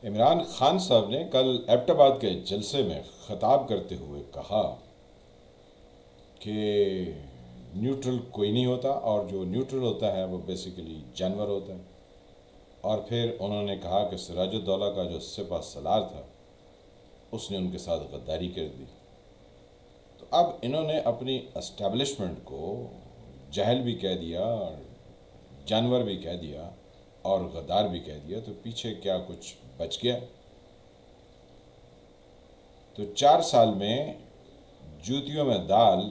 عمران خان صاحب نے کل ایبٹ آباد کے جلسے میں خطاب کرتے ہوئے کہا کہ نیوٹرل کوئی نہیں ہوتا، اور جو نیوٹرل ہوتا ہے وہ بیسیکلی جانور ہوتا ہے۔ اور پھر انہوں نے کہا کہ سراج الدولہ کا جو سپہ سالار تھا اس نے ان کے ساتھ غداری کر دی۔ تو اب انہوں نے اپنی اسٹیبلشمنٹ کو جاہل بھی کہہ دیا، اور جانور بھی کہہ دیا، اور غدار بھی کہہ دیا، تو پیچھے کیا کچھ بچ گیا؟ تو 4 سال میں جوتیوں میں دال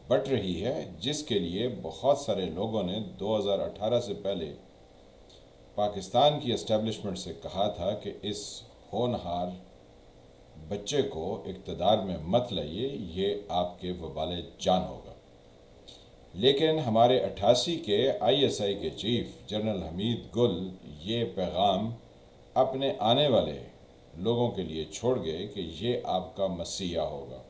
بٹ رہی ہے، جس کے لیے بہت سارے لوگوں نے 2018 سے پہلے پاکستان کی اسٹیبلشمنٹ سے کہا تھا کہ اس ہونہار بچے کو اقتدار میں مت لائیے، یہ آپ کے وبال جان ہوگا۔ لیکن ہمارے 88 کے ISI کے چیف جنرل حمید گل یہ پیغام اپنے آنے والے لوگوں کے لیے چھوڑ گئے کہ یہ آپ کا مسیحا ہوگا۔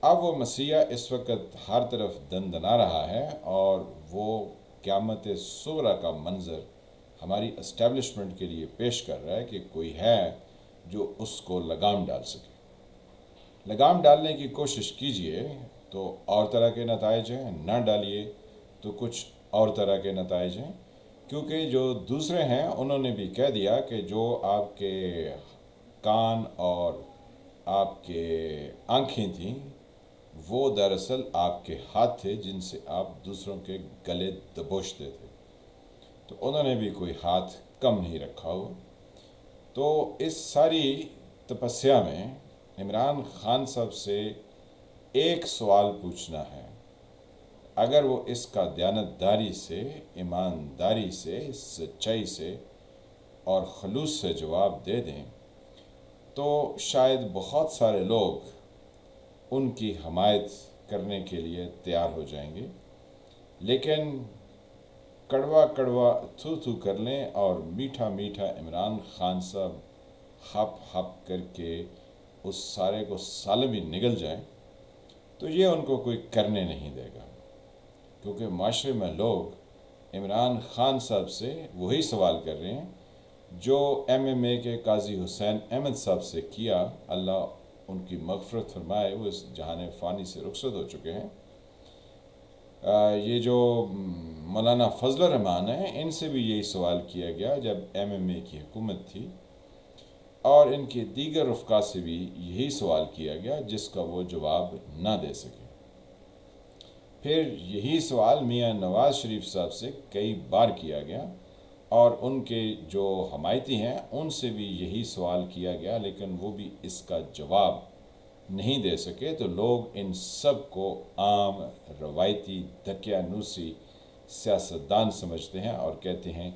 اب وہ مسیحا اس وقت ہر طرف دندنا رہا ہے، اور وہ قیامت صغریٰ کا منظر ہماری اسٹیبلشمنٹ کے لیے پیش کر رہا ہے کہ کوئی ہے جو اس کو لگام ڈال سکے۔ لگام ڈالنے کی کوشش کیجئے تو اور طرح کے نتائج ہیں، نہ ڈالیے تو کچھ اور طرح کے نتائج ہیں، کیونکہ جو دوسرے ہیں انہوں نے بھی کہہ دیا کہ جو آپ کے کان اور آپ کے آنکھیں تھیں وہ دراصل آپ کے ہاتھ تھے جن سے آپ دوسروں کے گلے دبوچتے تھے۔ تو انہوں نے بھی کوئی ہاتھ کم نہیں رکھا ہوا۔ تو اس ساری تپسیا میں عمران خان صاحب سے ایک سوال پوچھنا ہے، اگر وہ اس کا دیانتداری سے، ایمانداری سے، سچائی سے اور خلوص سے جواب دے دیں تو شاید بہت سارے لوگ ان کی حمایت کرنے کے لیے تیار ہو جائیں گے، لیکن کڑوا کڑوا تھو تھو کر لیں اور میٹھا میٹھا عمران خان صاحب ہپ ہپ کر کے اس سارے کو سالم ہی نگل جائیں تو یہ ان کو کوئی کرنے نہیں دے گا، کیونکہ معاشرے میں لوگ عمران خان صاحب سے وہی سوال کر رہے ہیں جو MMA کے قاضی حسین احمد صاحب سے کیا، اللہ ان کی مغفرت فرمائے، وہ اس جہان فانی سے رخصت ہو چکے ہیں۔ یہ جو مولانا فضل الرحمان ہیں ان سے بھی یہی سوال کیا گیا جب MMA کی حکومت تھی، اور ان کے دیگر رفقا سے بھی یہی سوال کیا گیا جس کا وہ جواب نہ دے سکے۔ پھر یہی سوال میاں نواز شریف صاحب سے کئی بار کیا گیا، اور ان کے جو حمایتی ہیں ان سے بھی یہی سوال کیا گیا، لیکن وہ بھی اس کا جواب نہیں دے سکے۔ تو لوگ ان سب کو عام روایتی دقیانوسی سیاستدان سمجھتے ہیں اور کہتے ہیں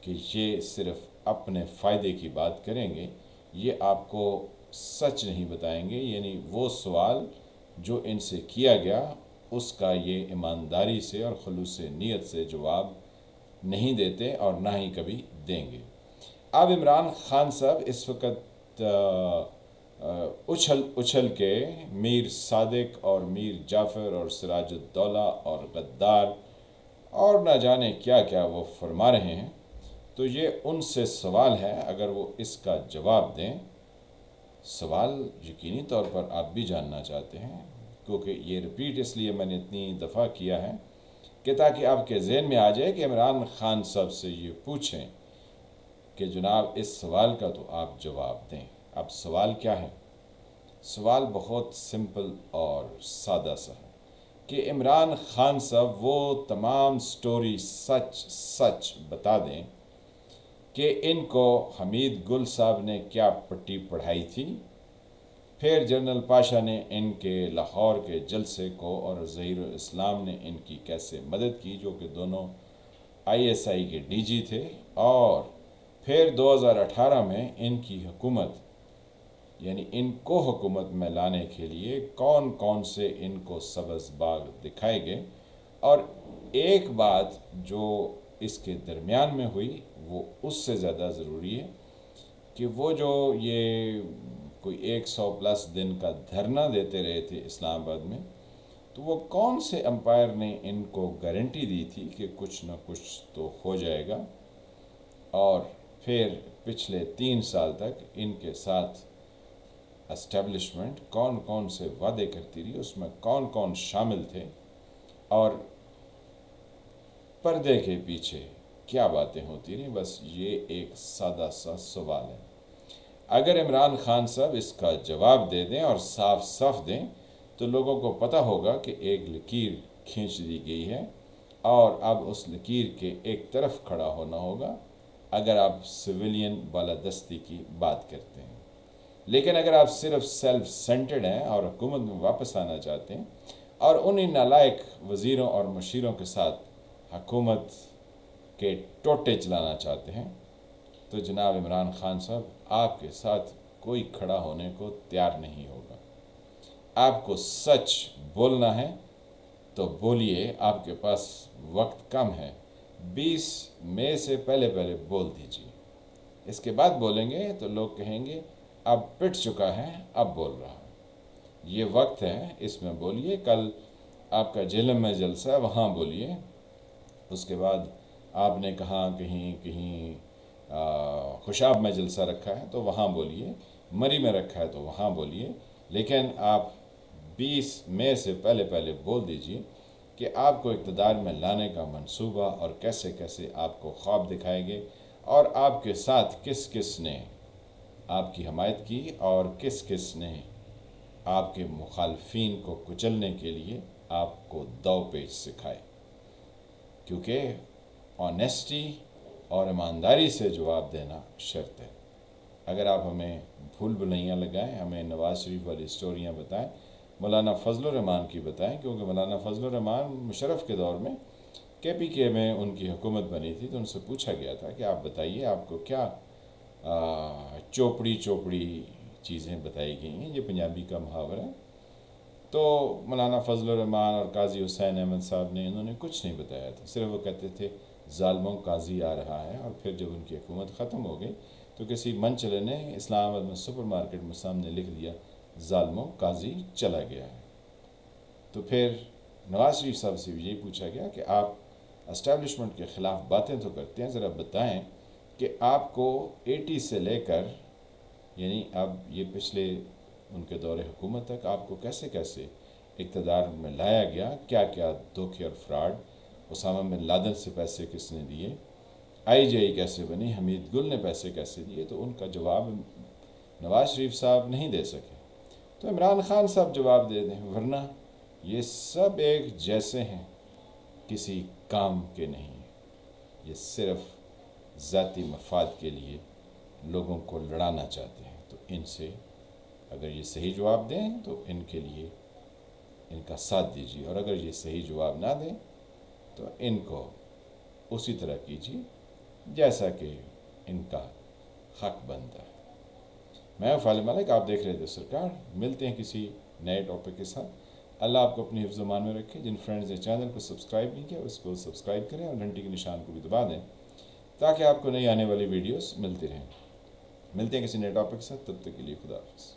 کہ یہ صرف اپنے فائدے کی بات کریں گے، یہ آپ کو سچ نہیں بتائیں گے، یعنی وہ سوال جو ان سے کیا گیا اس کا یہ ایمانداری سے اور خلوص نیت سے جواب نہیں دیتے اور نہ ہی کبھی دیں گے۔ اب عمران خان صاحب اس وقت اچھل کے میر صادق اور میر جعفر اور سراج الدولہ اور غدار اور نہ جانے کیا کیا وہ فرما رہے ہیں۔ تو یہ ان سے سوال ہے، اگر وہ اس کا جواب دیں، سوال یقینی طور پر آپ بھی جاننا چاہتے ہیں، کیونکہ یہ ریپیٹ اس لیے میں نے اتنی دفعہ کیا ہے کہ تاکہ آپ کے ذہن میں آ جائے کہ عمران خان صاحب سے یہ پوچھیں کہ جناب اس سوال کا تو آپ جواب دیں۔ اب سوال کیا ہے؟ سوال بہت سمپل اور سادہ سا ہے کہ عمران خان صاحب وہ تمام سٹوری سچ بتا دیں کہ ان کو حمید گل صاحب نے کیا پٹی پڑھائی تھی، پھر جنرل پاشا نے ان کے لاہور کے جلسے کو اور ظہیر الاسلام نے ان کی کیسے مدد کی، جو کہ دونوں ISI کے DG تھے، اور پھر 2018 میں ان کی حکومت، یعنی ان کو حکومت میں لانے کے لیے کون کون سے ان کو سبز باغ دکھائے گئے۔ اور ایک بات جو اس کے درمیان میں ہوئی وہ اس سے زیادہ ضروری ہے کہ وہ جو یہ کوئی 100+ دن کا دھرنا دیتے رہے تھے اسلام آباد میں، تو وہ کون سے امپائر نے ان کو گارنٹی دی تھی کہ کچھ نہ کچھ تو ہو جائے گا، اور پھر پچھلے 3 سال تک ان کے ساتھ اسٹیبلشمنٹ کون کون سے وعدے کرتی رہی، اس میں کون کون شامل تھے، اور پردے کے پیچھے کیا باتیں ہوتی رہیں. بس یہ ایک سادہ سا سوال ہے. اگر عمران خان صاحب اس کا جواب دے دیں اور صاف صاف دیں تو لوگوں کو پتہ ہوگا کہ ایک لکیر کھینچ دی گئی ہے اور اب اس لکیر کے ایک طرف کھڑا ہونا ہوگا اگر آپ سویلین بالادستی کی بات کرتے ہیں. لیکن اگر آپ صرف سیلف سینٹرڈ ہیں اور حکومت میں واپس آنا چاہتے ہیں اور انہی نالائق وزیروں اور مشیروں کے ساتھ حکومت کے ٹوٹے چلانا چاہتے ہیں تو جناب عمران خان صاحب آپ کے ساتھ کوئی کھڑا ہونے کو تیار نہیں ہوگا. آپ کو سچ بولنا ہے تو بولیے، آپ کے پاس وقت کم ہے. 20 مئی سے پہلے بول دیجیے. اس کے بعد بولیں گے تو لوگ کہیں گے اب پٹ چکا ہے، اب بول رہا ہے. یہ وقت ہے، اس میں بولیے. کل آپ کا جہلم میں جلسہ ہے، وہاں بولیے. اس کے بعد آپ نے کہاں کہیں خوشاب میں جلسہ رکھا ہے تو وہاں بولیے، مری میں رکھا ہے تو وہاں بولیے. لیکن آپ 20 مئی سے پہلے بول دیجیے کہ آپ کو اقتدار میں لانے کا منصوبہ اور کیسے کیسے آپ کو خواب دکھائے گے اور آپ کے ساتھ کس کس نے آپ کی حمایت کی اور کس کس نے آپ کے مخالفین کو کچلنے کے لیے آپ کو دو پیچ سکھائے. کیونکہ آنیسٹی اور ایمانداری سے جواب دینا شرط ہے. اگر آپ ہمیں بھول بھلیاں لگائیں، ہمیں نواز شریف والی اسٹوریاں بتائیں، مولانا فضل الرحمان کی بتائیں، کیونکہ مولانا فضل الرحمان مشرف کے دور میں KPK میں ان کی حکومت بنی تھی تو ان سے پوچھا گیا تھا کہ آپ بتائیے آپ کو کیا چوپڑی چیزیں بتائی گئی ہیں. یہ پنجابی کا محاورہ ہے. تو مولانا فضل الرحمان اور قاضی حسین احمد صاحب نے انہوں نے کچھ نہیں بتایا تھا. صرف وہ کہتے تھے ظالموں قاضی آ رہا ہے. اور پھر جب ان کی حکومت ختم ہو گئی تو کسی منچلے نے اسلام آباد میں سپر مارکیٹ میں سامنے لکھ دیا ظالموں قاضی چلا گیا ہے. تو پھر نواز شریف صاحب سے بھی یہی پوچھا گیا کہ آپ اسٹیبلشمنٹ کے خلاف باتیں تو کرتے ہیں، ذرا بتائیں کہ آپ کو 80 سے لے کر یعنی اب یہ پچھلے ان کے دور حکومت تک آپ کو کیسے کیسے اقتدار میں لایا گیا، کیا کیا دھوکے اور فراڈ، اسامہ بن لادن سے پیسے کس نے دیے، IGI کیسے بنی، حمید گل نے پیسے کیسے دیے. تو ان کا جواب نواز شریف صاحب نہیں دے سکے تو عمران خان صاحب جواب دے دیں. ورنہ یہ سب ایک جیسے ہیں، کسی کام کے نہیں. یہ صرف ذاتی مفاد کے لیے لوگوں کو لڑانا چاہتے ہیں. تو ان سے اگر یہ صحیح جواب دیں تو ان کے لیے ان کا ساتھ دیجیے، اور اگر یہ صحیح جواب نہ دیں تو ان کو اسی طرح کیجیے جیسا کہ ان کا حق بنتا ہے. میں فالح ملک، آپ دیکھ رہے تھے سرکار. ملتے ہیں کسی نئے ٹاپک کے ساتھ. اللہ آپ کو اپنی حفظ و امان میں رکھے. جن فرینڈز نے چینل کو سبسکرائب نہیں کیا اس کو سبسکرائب کریں اور گھنٹی کے نشان کو بھی دبا دیں تاکہ آپ کو نئی آنے والی ویڈیوز ملتی رہیں. ملتے ہیں کسی نئے ٹاپک کے ساتھ. تب تک کے لیے خدا حافظ.